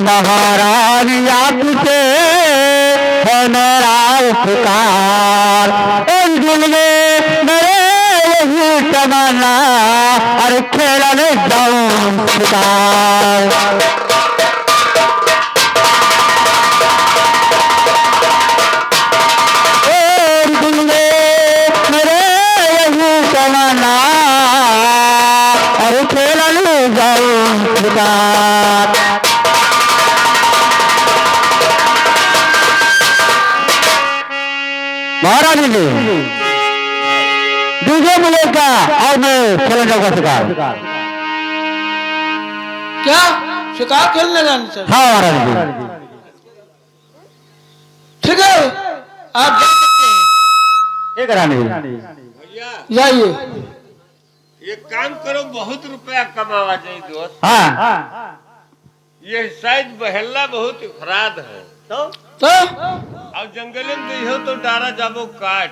महारानी आपसे मेरा उपकार दिल में मेरे यही तमन्ना और खेलने जाऊं शिकार महारानी ने डीजे मिलेगा और मैं खेलने जाऊंगा शिकार। क्या शिकार खेलने जाने से? हाँ महारानी जी। ठीक है आप जा सकते हैं। एक रानी भैया जाइए। एक काम करो, बहुत रुपया कमावा जाए दोस्त। हाँ ये शायद बहल्ला बहुत अपराध है तो और जंगल में गई हो तो डारा जाबो काट।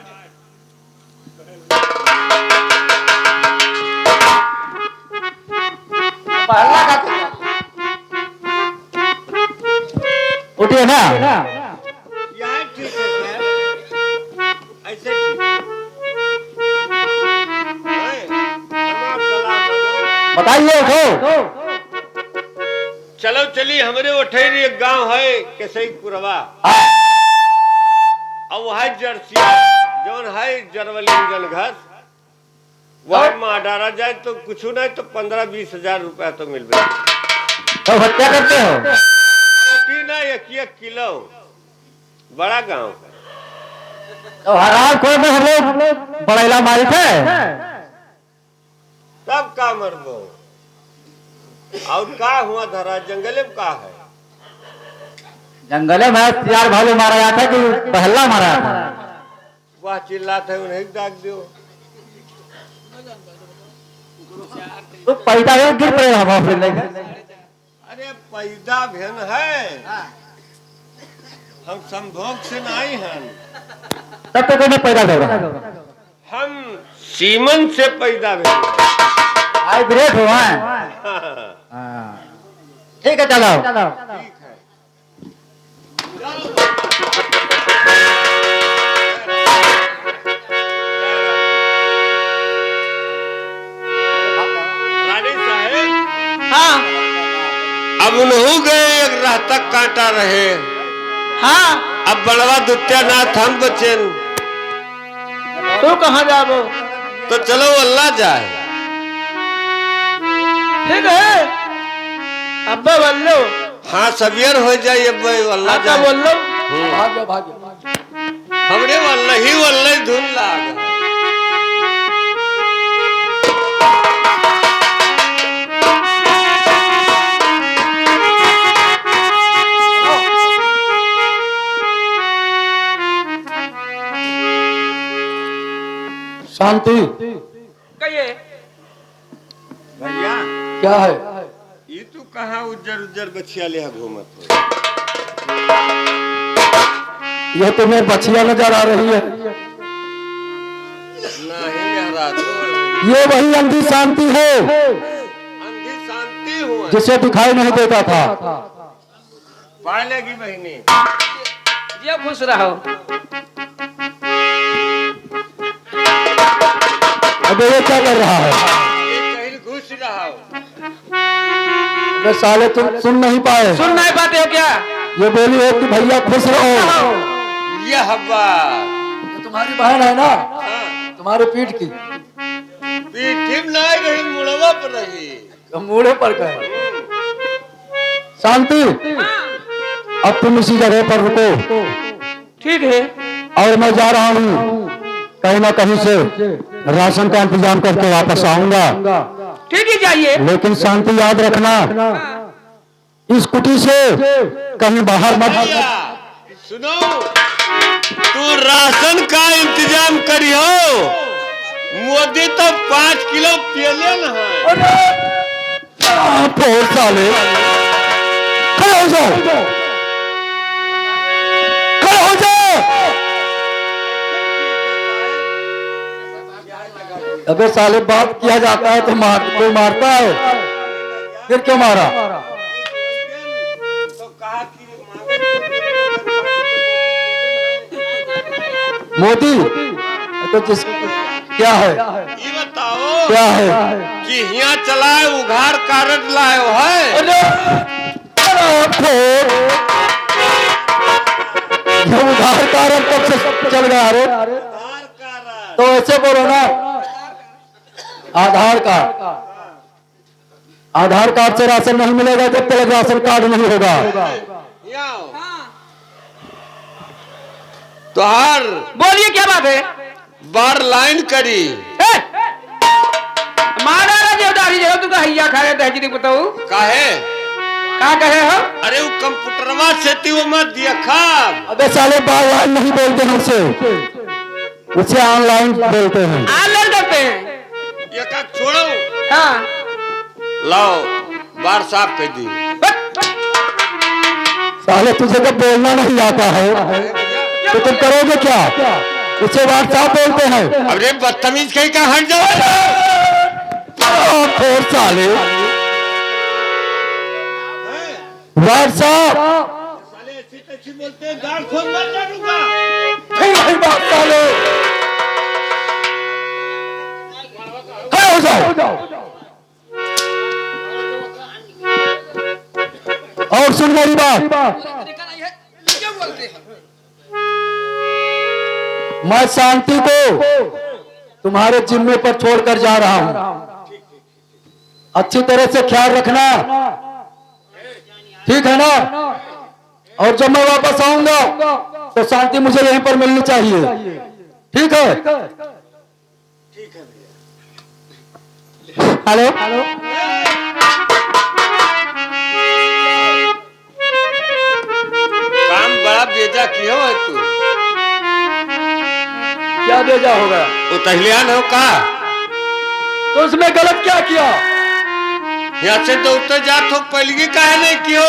उठिए ना। यहाँ ठीक है क्या? ऐसे ठीक बताइए उठो। चलो चली हमारे उठेरी एक गांव है केसईपुरवा और वह जर्सिया जौन है जरवलिंगन घास वह माँ डारा जाए तो कुछ नहीं तो 15-20 हजार रुपया तो मिल गया। तो क्या करते हो? रोटी ना 1-1 किलो बड़ा गांव तो हराम खोर में हम लोग बड़ैला मारी थे सब का मरबो और का हुआ धरा जंगले में का है? जंगले में सियार भालू मारा जाता है कि पहला मारा जाता है? वह चिल्लाते है उन्हें दाग दो तो पैदा है गिर पड़ेगा हम फिर लेके। अरे पैदा भेन है हम संभोग से नहीं हैं। तब तो कोई पैदा होगा। हम सीमन से पैदा भेन आई ग्रेट हो ठीक है चलो। ठीक है रानी साहब। हाँ अब उन्हों गए एक राह तक कांटा रहे। हाँ अब बड़वा दुत्यानाथ हम बचेन तो कहाँ जाबो? तो चलो अल्लाह जाए। ठीक है अब्बा बोल लो। हाँ सबियर हो जाए अब अल्लाह अब्बा जाए। बोल लो। भाग्य भाग्य हमरे वल्लही धुन लाग। शांति कहिए भैया क्या है? ये तू कहाँ उज्जर उज्जर बछिया ले घूमत हो? यह तुम्हें बछिया नजर आ रही है? नहीं महाराज ये वही अंधी शांति है अंधी शांति हुआ जिसे दिखाई नहीं देता था। पा लेगी बहनी। ये खुश रहो। अब ये क्या कर रहा है? ये कहीं घुस रहा हो। अबे साले तुम सुन नहीं पाए? सुन नहीं पाते हो क्या? ये बोली है कि भैया खुश रहो। ये हवा ये तुम्हारी बहन है ना? हाँ। तुम्हारी पीठ की पीठ नहीं रही मुड़वा पर रही। तो मूढ़े पर गए। शांति अब तुम इसी जगह पर रुको। ठीक है। और मैं जा रहा हूँ कहीं ना कहीं से राशन का इंतजाम करके वापस आऊंगा। ठीक है जाइए। लेकिन शांति याद रखना इस कुटी से कहीं बाहर मत। सुनो तू राशन का इंतजाम करियो। मोदी तो 5 किलो पियले न है। बहुत साले खड़े हो जाओ। खड़े हो जाओ। अबे साले बात किया जाता है तो कोई मारता है। फिर क्यों मारा? तो मोदी तो जिस क्या है ये बताओ क्या है कि यहाँ चलाए उघार कारड लायो है। ये उधार कारण कब से चल गया रे? तो ऐसे बोलो ना, आधार कार्ड, आधार कार्ड से राशन नहीं मिलेगा जब तक राशन कार्ड नहीं होगा। तो हर बोलिए क्या बात है? बार लाइन करी मारा देवदारी जो तू कहिया खाए दहजी बताऊ काहे का कहे हो? अरे वो कंप्यूटरवा से वो मत दिया खाब। अबे साले बार लाइन नहीं बोलते हमसे, उसे ऑनलाइन बोलते हैं। ऑनलाइन करते हैं ये का छोड़ो। हाँ लाओ बार साफ कर दी। साले तुझे जब बोलना नहीं आता है तो तुम करोगे क्या? उसे व्हाट्सएप बोलते हैं। अरे बदतमीज कहीं का हट जाओ। और साले व्हाट्सएप साले ऐसी बोलते हैं, गाल खोल मत डालूंगा। साले खड़े हो जाओ। और सुन मेरी बात, मैं शांति को तुम्हारे जिम्मे पर छोड़कर जा रहा हूं। अच्छी तरह से ख्याल रखना, ठीक है ना? और जब मैं वापस आऊंगा तो शांति मुझे यहीं पर मिलनी चाहिए, ठीक है? हेलो काम बड़ा बेजा किया है तू। क्या भेजा होगा? वो तहलियान हो का? तो उसमें गलत क्या किया? यहाँ से तो उत्तर जात हो, पहली काहे नहीं की हो?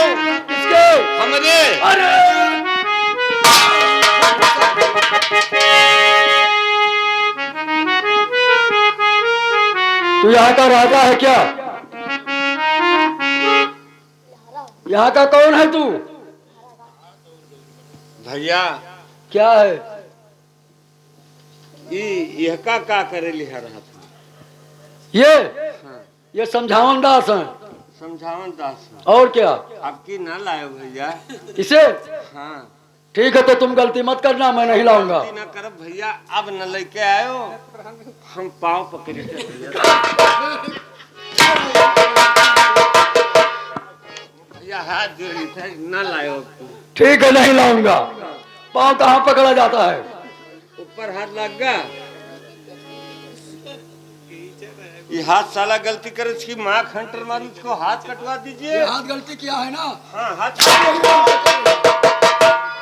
किसके? हमरे। अरे तू यहाँ का राजा है क्या? यहाँ का कौन है तू? भैया क्या है? यह का करे लिखा रहा था? ये समझावन दास है। समझावन दास है। और क्या? आपकी ना लाए भैया इसे? हाँ ठीक है, तो तुम गलती मत करना, मैं नहीं लाऊंगा। गलती ना करब भैया, अब न लेके आयो, हम पाँव पकड़े थे भैया, हाथ जोड़ी थे, न लायो। ठीक है, नहीं लाऊंगा। पाँव कहाँ पकड़ा जाता है? ऊपर हाथ लग गया। ये हाथ साला गलती करे, इसकी माँ खंटर मारू, इसको हाथ कटवा दीजिए। हाथ गलती किया है ना? हाँ हाथ।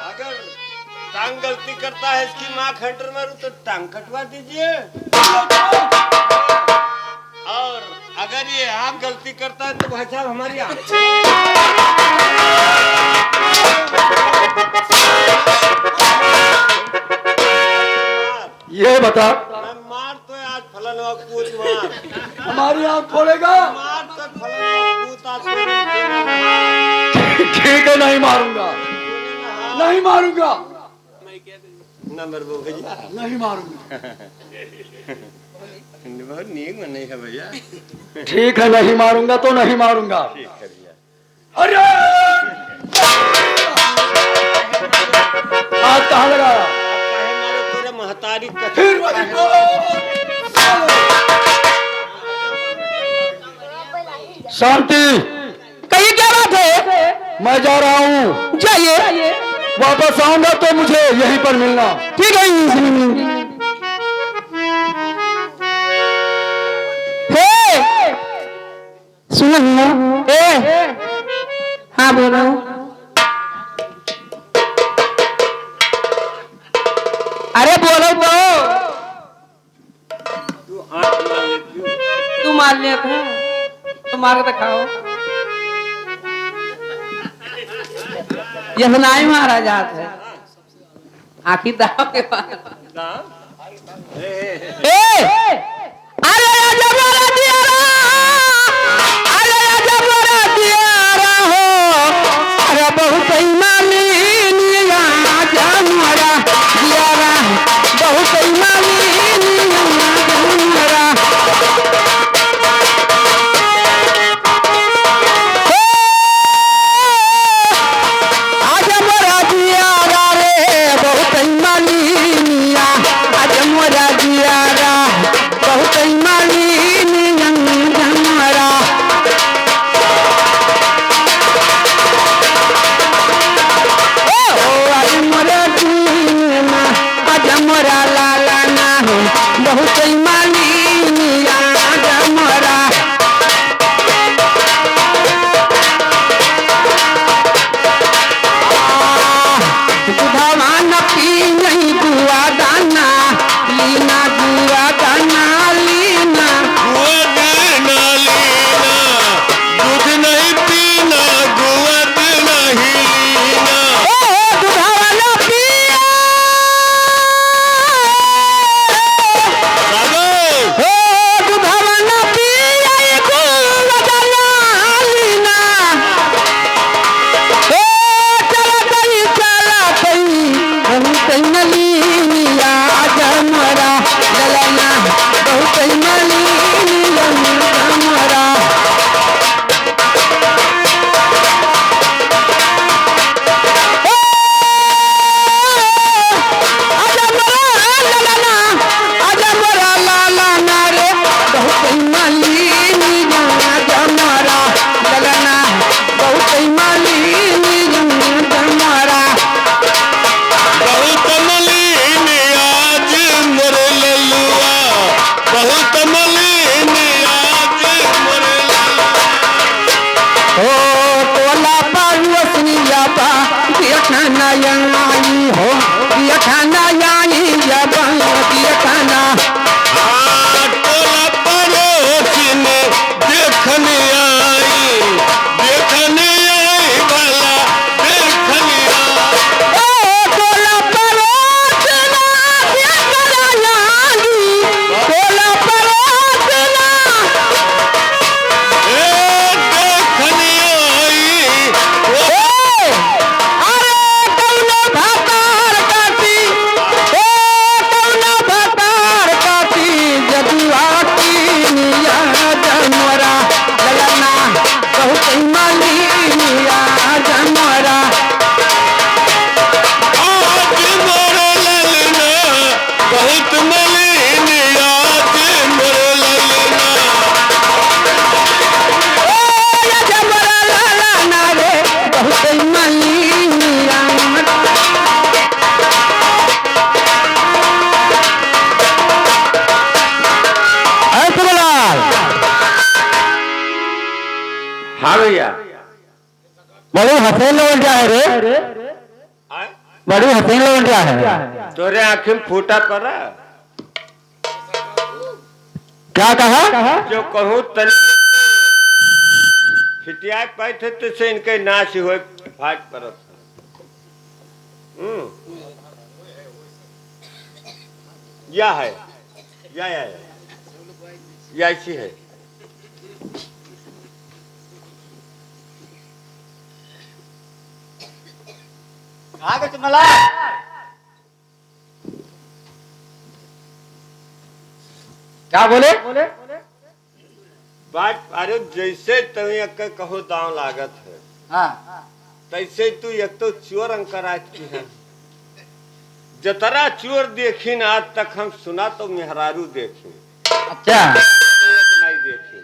अगर टांग गलती करता है, इसकी माँ खंटर मारू तो टांग कटवा दीजिए। और अगर ये आप गलती करता है तो भाई साहब हमारी ये बता, मार तो आज फलन कूद मार, हमारी आँख खोलेगा? मार तो फलन कूद आज। ठीक है, नहीं मारूंगा, नहीं मारूंगा, नंबर वो भैया नहीं मारूंगा। बहुत नीक मन नहीं है भैया। ठीक है, नहीं मारूंगा तो नहीं मारूंगा। ठीक है भैया। अरे हाथ कहाँ लगाया? तेरे महतारी का फिर वही शांति, कहिए क्या बात है? मैं जा रहा हूँ। जाइए, वापस आऊंगा तो मुझे यहीं पर मिलना, ठीक है। सुनो, हाँ बोलो। अरे बोलो तो। तू मार लिया था, तू मार के दिखाओ। यह नहीं मारा जाता है, आखिर दाव के पास। अरे जबरा दिया बहुत ही मानी जमरा दिया बहुत मालिनिया जमरा दुधावा न पी नहीं दुआ दाना लीना दुआ दाना लीना दूध नहीं पीना गोद नहीं लीना दुधावा न पिया दुधावा न पिया दुआ दाना लीना चला कई बहुत मलिनिया जमरा ललना बहुत मलिनिया जमरा अजमरा ललना रे बहुत मलिनिया जमरा ललना बहुत मलिनिया जमरा बहुत मलिन आज मोर ललुआ बहुत मलिन आज मोर ललुआ ओ तोला पारुसनिया बा दियखाना आई हो दियखाना आई जब दियखाना टोला पड़ोसिन देखने आई वाला देखने आई ओ तोला परोसना दियखाना आई तोला परोसना देखने आई अरे कौनो भातार काटी कौनो भातार काटी जदुआ की निया जमरा ललना बहुत मलिनिया जमरा आज मोर ललना बहुत मलिन आज मोर ललना ओ जमरा ललना रे बहुत मलिनिया हाँ भैया बड़ी हसीन लोग क्या है रे बड़ी हसीन लोग क्या है तोरे आँखी में फूटा पड़ा क्या कहा जो कहूँ तनी फिटिया पाए थे तो से इनके नाश हो फाट परत या है या ऐसी है क्या बोले बात अरे जैसे तुम्हें एक कहो दाव लागत है हाँ तैसे तू एक तो चोर अंकर आज की है जतरा चोर देखी न आज तक हम सुना तो मेहरारू देखी अच्छा एक नहीं देखी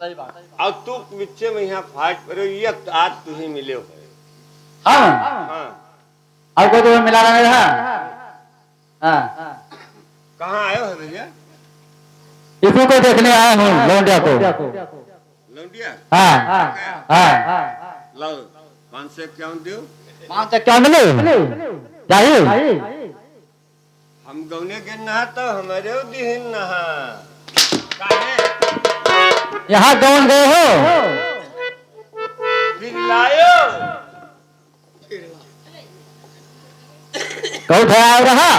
सही बात और तू पीछे में यहाँ फाट पर एक आज तू ही मिले हो हाँ हाँ और कोई तुम्हें मिला नहीं रहा हाँ कहाँ आए हो भैया इसी को देखने आया हूँ लौंडिया को लौंडिया हाँ हाँ लो 500 क्या दो पाँच क्या मिले चाहिए हम गौने के नहा तो हमारे दिहिन नहा काहे यहाँ कौन गए हो फिर लायो कौन था रहा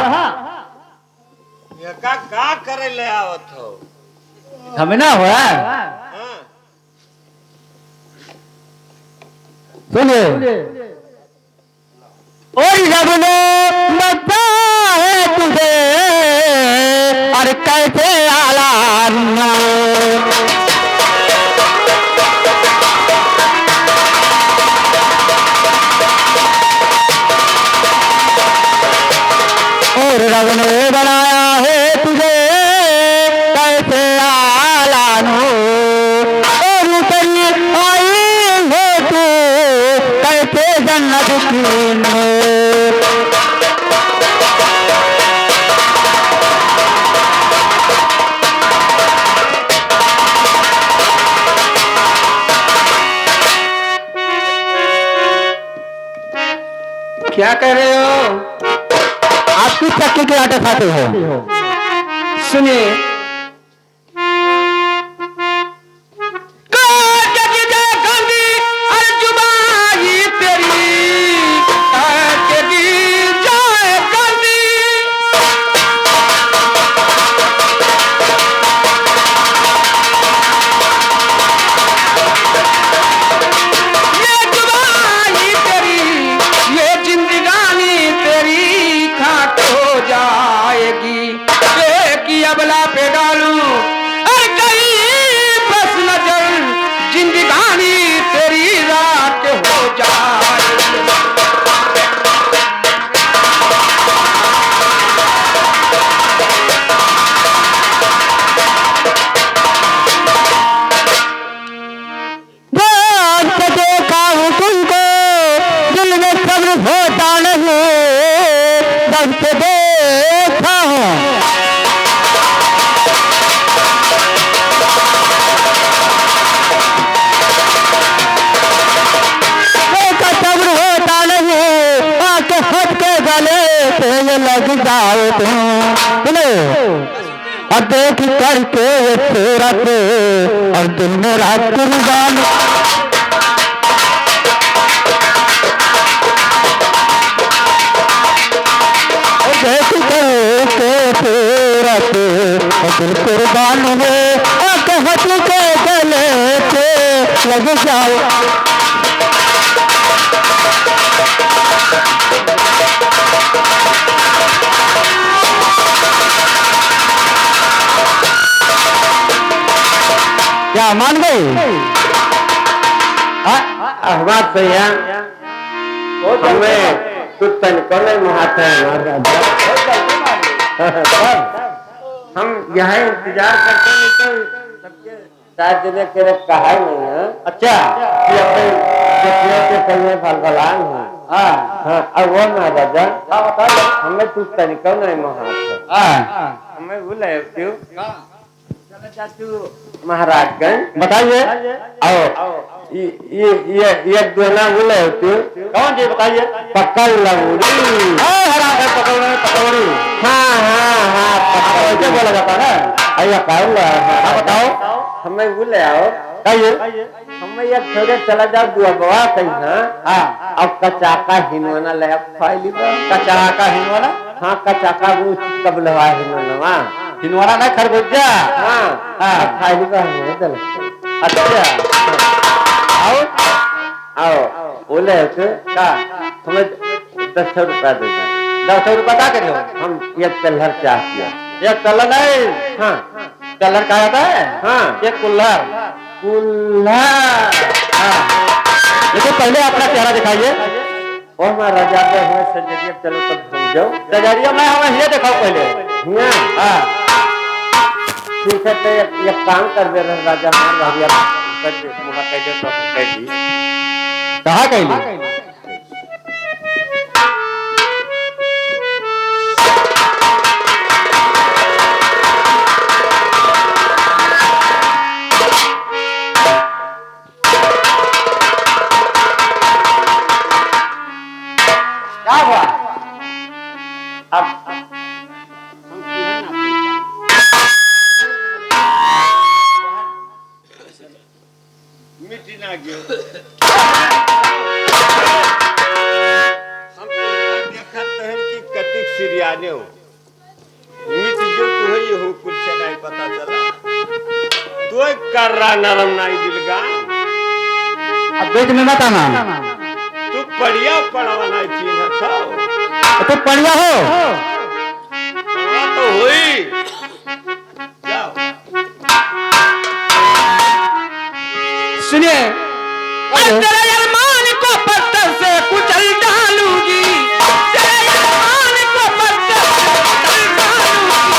ये का करे ले आवत हो हमें ना हुआ हाँ सुनिए और जब ने लगता है तुझे और कैसे आला और रब ने बनाया है तुझे कैसे आलानो और कहीं आई हो तू कैसे जन्नत की क्या कह रहे हो? आप किस चक्की के आटे खाते हो? सुनिए, अबला पे डालूं और कहीं बस नजर जिंदगानी तेरी रात हो जाए। देखा हूँ तुमको दिल में सब्र होता नहीं, जब से देखा हूँ लग जाओ तुम और देख करके सूरत और दिन में रात कुर्बान देख करके सूरत और दिल कुर्बान हुए और हंस के गले से लग जाओ। क्या मान गई? बात सही है। हमें कुछ तनिको नहीं महात है। हम यहाँ इंतजार करते हैं तो सबके शायद जिले के कहा नहीं है। अच्छा कि अपने देखने के कहीं भलभलान है। हाँ अब वो महाराजा हमें कुछ तनिको नहीं महात है। हमें बोले क्यों महाराजगंज बताइए। आओ ये दोना बोले होती कौन जी बताइए? पकड़ लंगूरी। पकौड़ी। हाँ कैसे बोला जाता है? अया कौन बताओ। हमें बोले आओ कहिए। हमें ये थोड़े चला जाओ दुआ कहीं। हाँ अब कचाका हिनवाना ले फाइली कचाका हिनवाना? हाँ कचाका वो कब लवा हिनवाना हिनवाना ना खरबूजा। हाँ फाइली का दल। अच्छा आओ आओ बोले का हमें 10 रुपया देगा। 10 रुपया क्या करियो? हम एक कलर चाहिए। एक कलर नहीं। हाँ कलर क्या आता है? हाँ एक कुल्हड़। हाँ लेकिन पहले अपना चेहरा दिखाइए। और मैं राजा पे हुए सजरिया चलो तब घूम जाओ। सजरिया में हमें ये दिखाओ पहले। हाँ ठीक है तो एक काम कर दे रहे राजा हमारा कर दे मुझे कह दे तो कह दी कहाँ कहली? क्या हुआ? अब मिट्टी ना गियो। हम देखत हैं कि कटिक सिरियाने हो मिट जो तू है ये हो कुछ से नहीं पता चला तू कर रहा नरम नहीं दिलगा। अब देख में मत आना। तू बढ़िया पढ़वा नहीं चीज था तो पढ़िया हो तो हुई जाओ। सुनिए, तेरे अरमान को पत्थर से कुचल डालूंगी। तेरे अरमान को पत्थर से कुचल डालूंगी।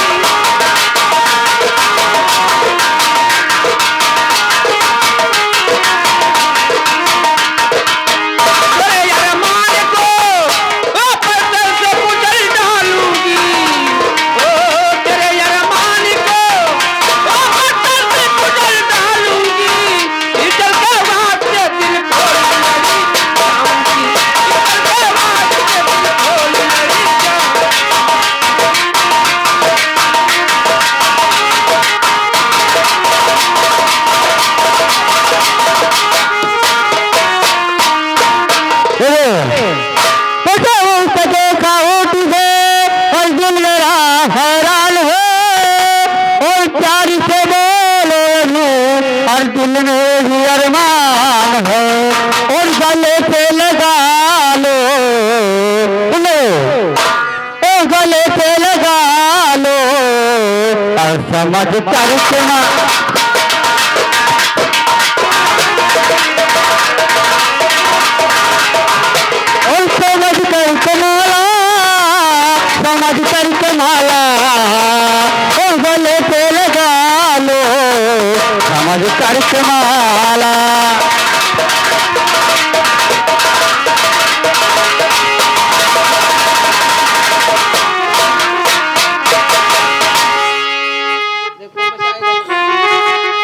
हैरान हो और प्यार से बोलो और दिल में ही अरमान है और गले पे लगा लो ओ गले पे लगा लो और समझ कर सुना और समझ कर कमाला समझ कर कमाला ओ गले पे लगा लो समझ कर कमाला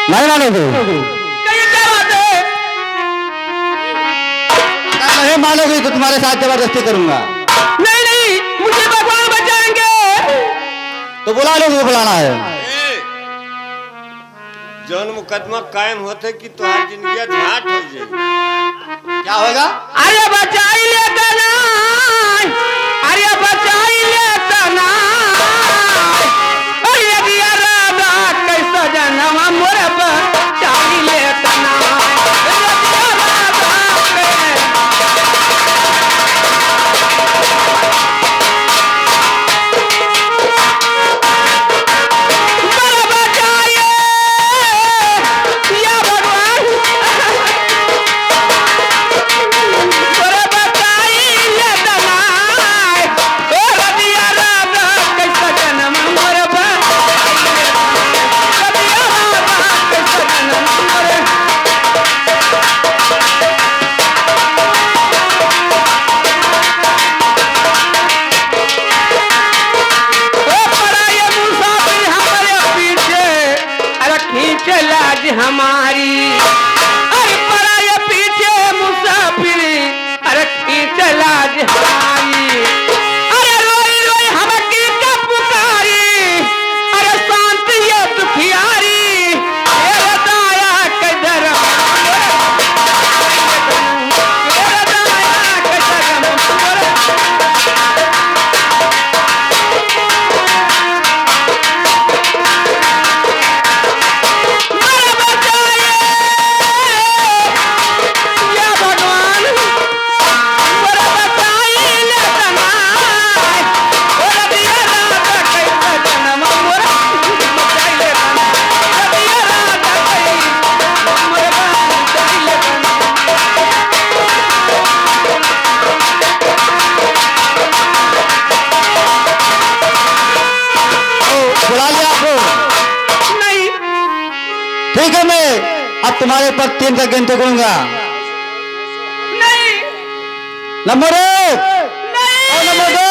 नहीं मानोगे कहीं क्या बात है? अगर नहीं मानोगे तो तुम्हारे साथ जबरदस्ती करूंगा। नहीं नहीं, मुझे भगवान बचाएंगे। तो बुला लो, बुलाना है। जौन मुकदमा कायम होते कि तुम्हारी जिंदगी झाट हो जाए। क्या होगा? अरे बचाई लेता ना, अरे बचाई लेता ना, अरे दिया राधा कैसा जन्म मोर बचाई लेता ना, अरे दिया राधा बचाइए या भगवान, मोर बचाई लेता ना, अरे दिया राधा कैसा जन्म मोर बचाई लेता ना, दिया राधा कैसा जन्म मोर ओ पराये मुसाफिर हमारे पीछे, अरे खींच लाज हमारी, अरे पराये पीछे मुसाफिर, अरे खींच लाज हमारी, अरे रोई रोई हम की का पुकारी, अरे शांति ये दुखियारी, तेरा दाया के धर्म, तेरा दाया के धर्म, मेरे बचाइए या भगवान, मेरे बचाइए लेता ना, मेरे दिया राधा कैसा जन्म मोर बचाई लेता ना, मेरे दिया राधा कैसा मोर बचाई लेता ना। बुला लिया आपको? नहीं ठीक है, मैं अब तुम्हारे पर 3 तक गिनती करूंगा। नहीं नंबर 1 नहीं और नंबर 2।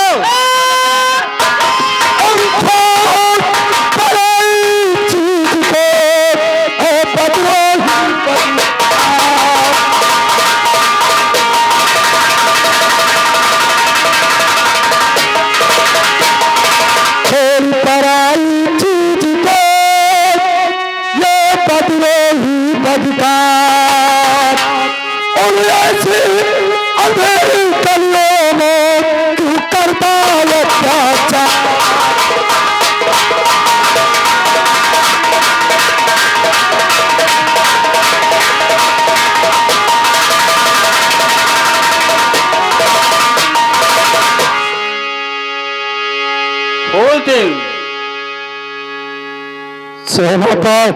सोना पर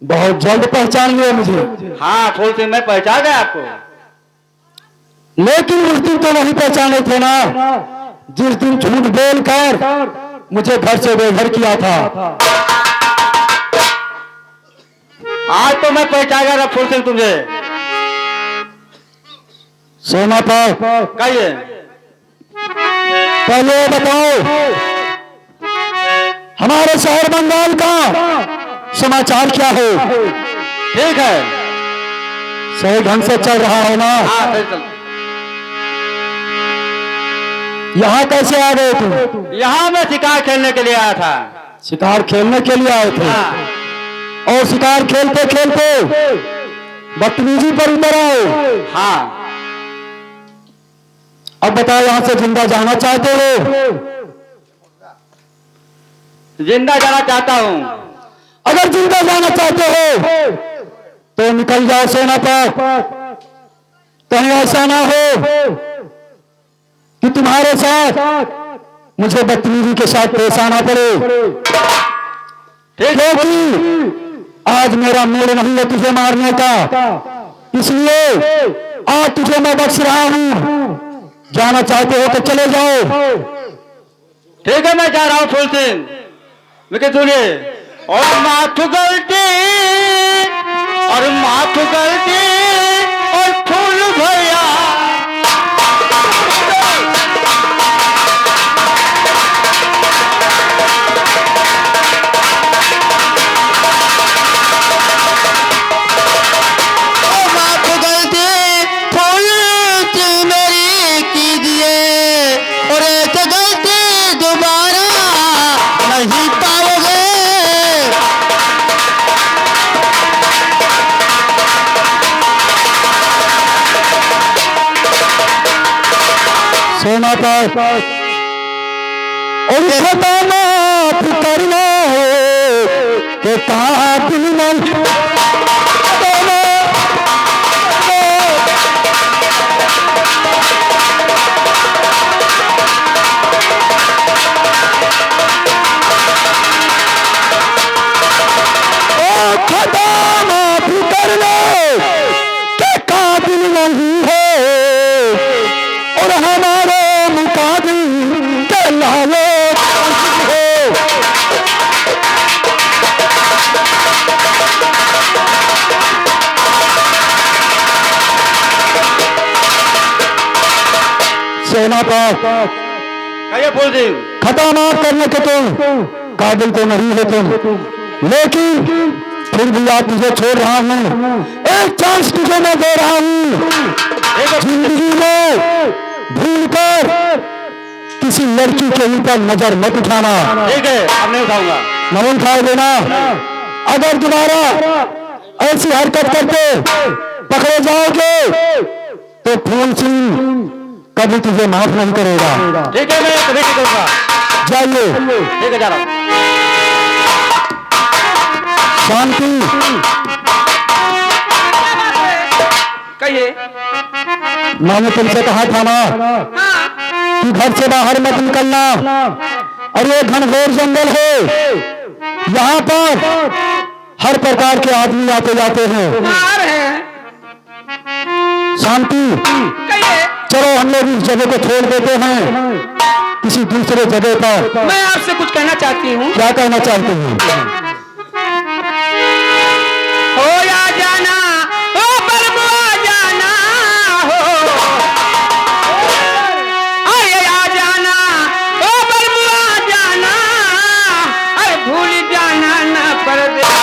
बहुत जल्द पहचान लिया मुझे। हाँ फूल सिंह, मैं पहचान गया आपको। लेकिन उस दिन तो नहीं पहचाने थे ना, जिस दिन झूठ बोलकर मुझे घर से बेघर किया था। आज तो मैं पहचान गया फूल सिंह तुझे। सोना पर कहिए। पहले ये बताओ, हमारे शहर बंगाल का समाचार क्या है? ठीक है। सही ढंग से चल रहा है ना? हाँ सही चल। यहाँ कैसे आ गए तुम? यहाँ मैं शिकार खेलने के लिए आया था। शिकार खेलने के लिए आए थे? हाँ। और शिकार खेलते खेलते बदतमीजी पर उतर आए? हाँ। अब बताओ, यहाँ से जिंदा जाना चाहते हो जिंदा जाना चाहता हूँ। अगर जिंदा जाना चाहते हो तो निकल जाओ सेना पर। कहीं ऐसा ना हो कि तुम्हारे साथ मुझे बदतमीजी के साथ पेश आना पड़े, क्योंकि आज मेरा मूड नहीं है तुझे मारने का, इसलिए आज तुझे मैं बख्श रहा हूं। जाना चाहते हो तो चले जाओ। ठीक है, मैं जा रहा हूँ फूल सिंह। लेकिन सुनिए, और माथु गलती और माथु गलती और फूल भैया सेना पर और खताना करना हो कि काबिल नहीं। खताना करना के काबिल नहीं है और हमारे मुकाबिल के लाले हो। सेना पर कहिए फूल सिंह। खतरनाक करने के तुम काबिल तो नहीं हो तुम, लेकिन फिर भी आज तुझे छोड़ रहा हूं। एक चांस तुझे मैं दे रहा हूं। जिंदगी में भूल कर किसी लड़की के ऊपर नजर मत उठाना। ठीक है, अब नहीं उठाऊंगा। नहीं उठाए देना। अगर दोबारा ऐसी हरकत करके पकड़े जाओगे तो फूल सिंह कभी तुझे माफ नहीं करेगा। ठीक है, मैं कभी नहीं करूंगा। जाइए। ठीक है, जा रहा हूं। शांति। कहिए। मैंने तुमसे कहा था ना कि घर से बाहर मत निकलना, और ये घनघोर जंगल है, यहाँ पर हर प्रकार के आदमी आते जाते हैं। शांति। कहिए। चलो हम लोग इस जगह को छोड़ देते हैं, किसी दूसरे जगह पर। मैं आपसे कुछ कहना चाहती हूँ। क्या कहना चाहते हैं? हो या जाना हो बलबुआ जाना हो, अरे आ जाना हो बलबुआ जाना, अरे भूल जाना न परदेस।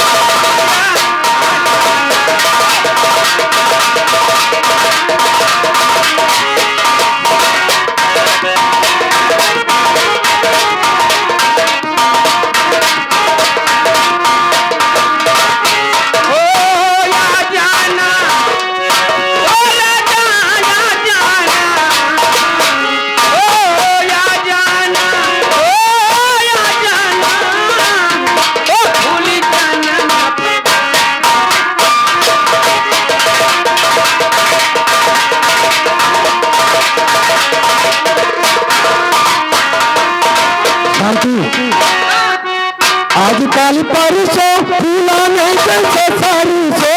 आजकल परसों फूलाने जैसे सारी से,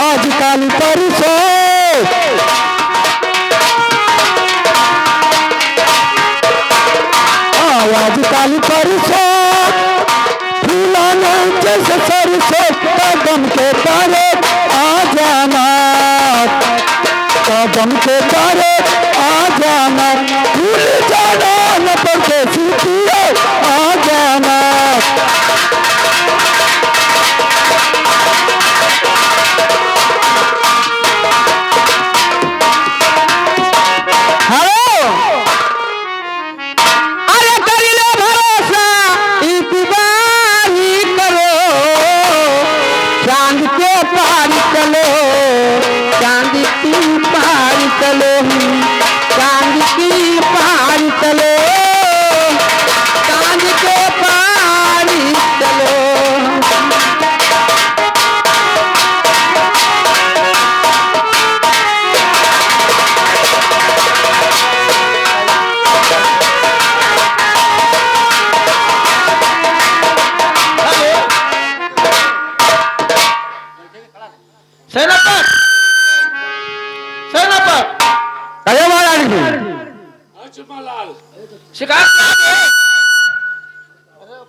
आजकल परसों आजकल परसों फूलाने जैसे सरसों, कदम के तारे आ जाना, कदम के तारे आ जाना, भूल जाना न परदेसी पिया आ जाना। चांद के पार चलो, चांद की पार चलो।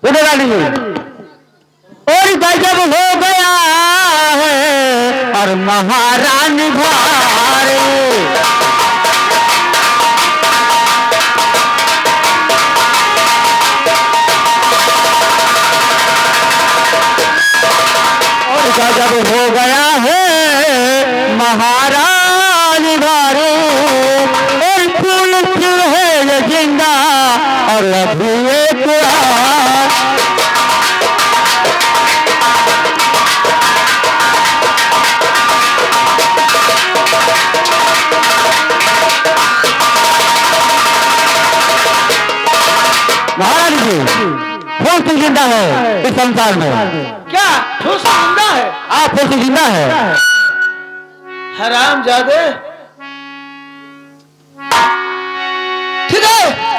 सुनो रानी जी, और गजब हो गया है और महारानी भारे। और गजब हो गया है महारानी भारे, और फूल फूल है ये जिंदा और अभी एक महारानी जी, फूल से जिंदा है इस संसार में। क्या फूस जिंदा है? आप फूल से जिंदा है। हराम जादे, ठीक है